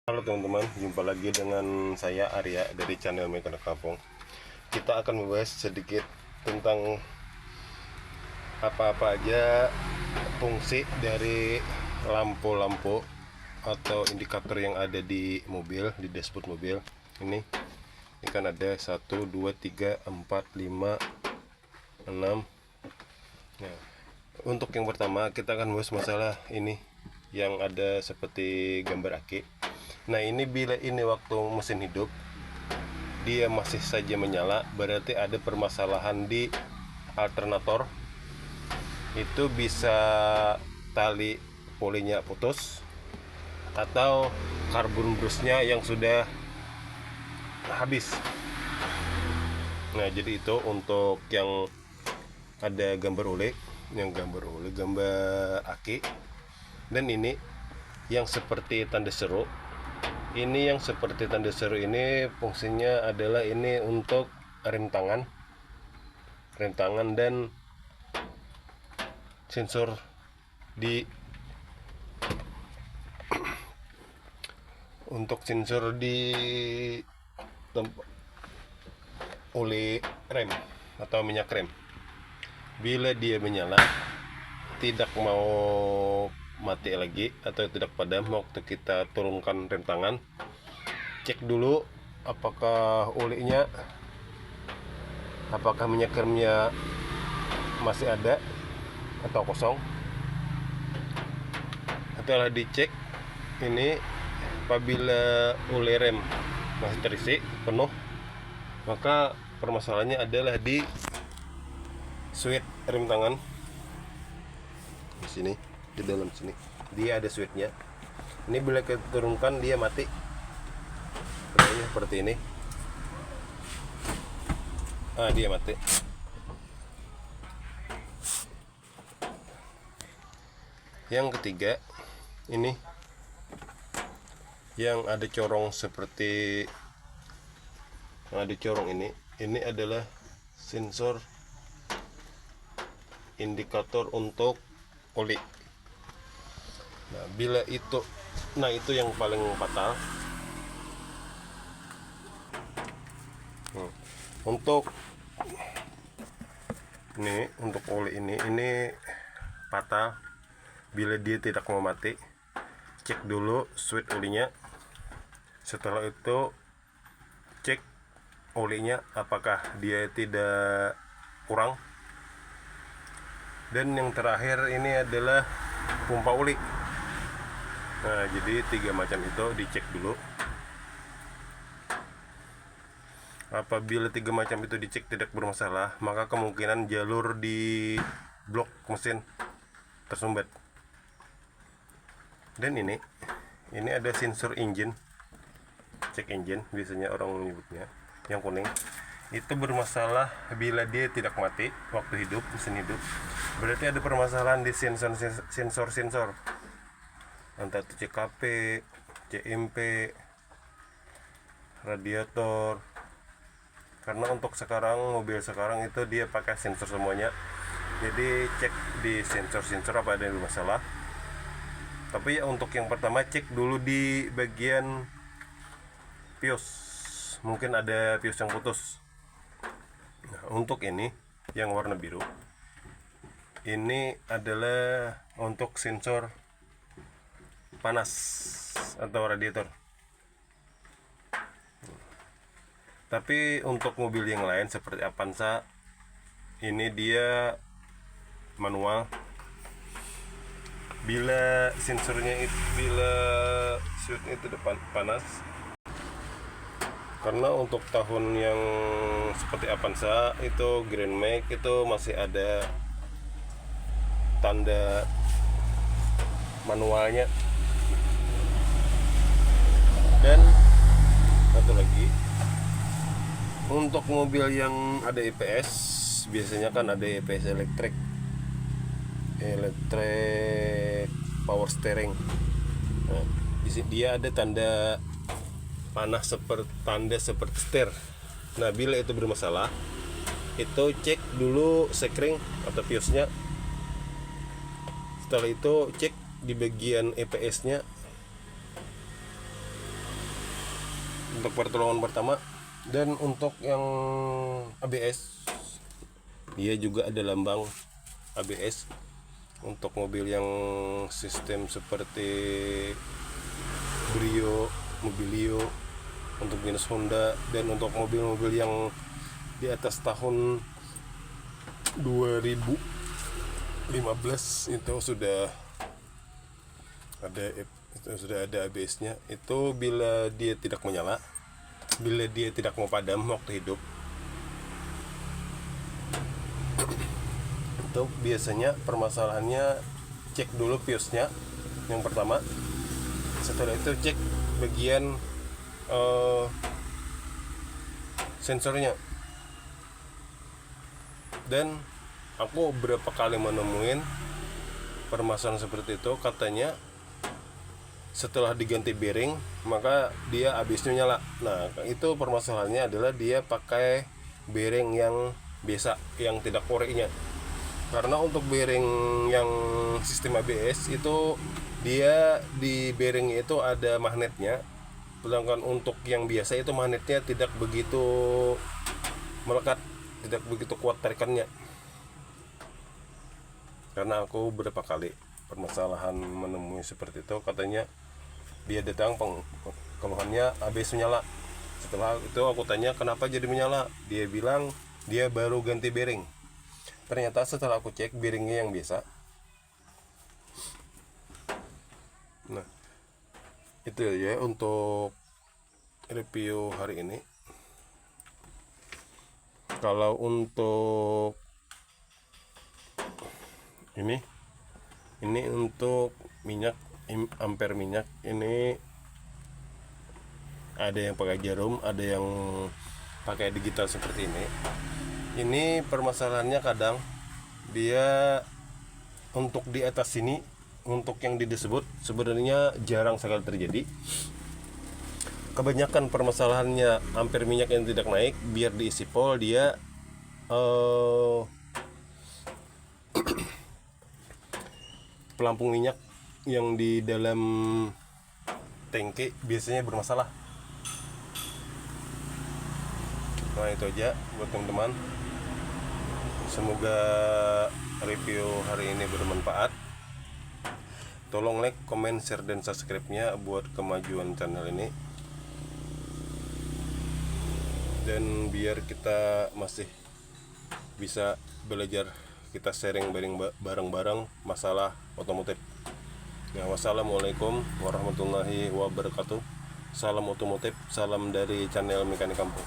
Halo teman-teman, jumpa lagi dengan saya Arya dari channel Mekanik Kampung. Kita akan membahas sedikit tentang apa-apa aja fungsi dari lampu-lampu atau indikator yang ada di mobil, di dashboard mobil. Ini kan ada 1, 2, 3, 4, 5, 6. Nah, untuk yang pertama kita akan bahas masalah ini yang ada seperti gambar aki. Nah, ini bila ini waktu mesin hidup dia masih saja menyala, berarti ada permasalahan di alternator. Itu bisa tali polinya putus atau karbon brusnya yang sudah habis. Nah, jadi itu untuk yang ada gambar gambar aki. Dan ini yang seperti tanda seru. Ini yang seperti tanda seru ini fungsinya adalah ini untuk rem tangan dan sensor di untuk sensor di oli rem atau minyak rem. Bila dia menyala tidak mau mati lagi atau tidak padam waktu kita turunkan rem tangan, cek dulu apakah olinya, apakah minyak remnya masih ada atau kosong. Setelah dicek ini, apabila oli rem masih terisi penuh, maka permasalahannya adalah di switch rem tangan. Di sini, di dalam sini dia ada switchnya. Ini bila kita turunkan dia mati seperti ini. Dia mati. Yang ketiga ini yang ada corong seperti yang ada corong ini adalah sensor indikator untuk oli. Nah, bila itu itu yang paling fatal. Untuk oli ini fatal bila dia tidak mau mati. Cek dulu switch olinya. Setelah itu cek olinya apakah dia tidak kurang. Dan yang terakhir ini adalah pompa oli. Nah, jadi 3 macam itu dicek dulu. Apabila 3 macam itu dicek tidak bermasalah, maka kemungkinan jalur di blok mesin tersumbat. Dan ini ada sensor engine, cek engine biasanya orang menyebutnya, yang kuning. Itu bermasalah bila dia tidak mati waktu hidup, mesin hidup. Berarti ada permasalahan di sensor entah itu CKP, CMP, radiator. Karena untuk mobil sekarang itu dia pakai sensor semuanya. Jadi cek di sensor apa ada yang bermasalah. Tapi ya untuk yang pertama cek dulu di bagian pius, mungkin ada pius yang putus. Nah, untuk ini yang warna biru ini adalah untuk sensor panas atau radiator. Tapi untuk mobil yang lain seperti Avanza ini dia manual. Bila sensornya bila switch itu depan panas, karena untuk tahun yang seperti Avanza itu Grand Max itu masih ada tanda manualnya. Dan satu lagi, untuk mobil yang ada EPS biasanya kan ada EPS elektrik power steering. Nah, dia ada tanda panah seperti setir. Nah, bila itu bermasalah, itu cek dulu sekring atau fuse-nya. Setelah itu cek di bagian EPS-nya untuk pertolongan pertama. Dan untuk yang ABS, dia juga ada lambang ABS untuk mobil yang sistem seperti Brio, Mobilio, untuk jenis Honda, dan untuk mobil-mobil yang di atas tahun 2015 itu sudah ada ABS-nya. Itu bila dia tidak menyala, bila dia tidak mau padam waktu hidup, itu biasanya permasalahannya cek dulu fuse-nya yang pertama. Setelah itu cek bagian sensornya. Dan aku beberapa kali menemuin permasalahan seperti itu, katanya setelah diganti bearing maka dia ABS-nya nyala. Nah, itu permasalahannya adalah dia pakai bearing yang biasa, yang tidak korenya. Karena untuk bearing yang sistem ABS itu dia di bearing itu ada magnetnya, sedangkan untuk yang biasa itu magnetnya tidak begitu melekat, tidak begitu kuat tarikannya. Karena aku beberapa kali permasalahan menemui seperti itu, katanya dia datang keluhannya ABS menyala. Setelah itu aku tanya kenapa jadi menyala, dia bilang dia baru ganti bearing. Ternyata setelah aku cek bearingnya yang biasa. Nah, itu ya untuk review hari ini. Kalau untuk ini untuk minyak, ampere minyak ini ada yang pakai jarum, ada yang pakai digital seperti ini. Ini permasalahannya kadang dia untuk di atas sini, untuk yang disebut sebenarnya jarang sekali terjadi. Kebanyakan permasalahannya ampere minyak yang tidak naik, biar diisi pol dia pelampung minyak yang di dalam tangki biasanya bermasalah. Nah, itu aja buat teman-teman. Semoga review hari ini bermanfaat. Tolong like, comment, share, dan subscribe-nya buat kemajuan channel ini. Dan biar kita masih bisa belajar, kita sharing bareng-bareng masalah otomotif. Nah, wassalamualaikum warahmatullahi wabarakatuh. Salam otomotif, salam dari channel Mekanik Kampung.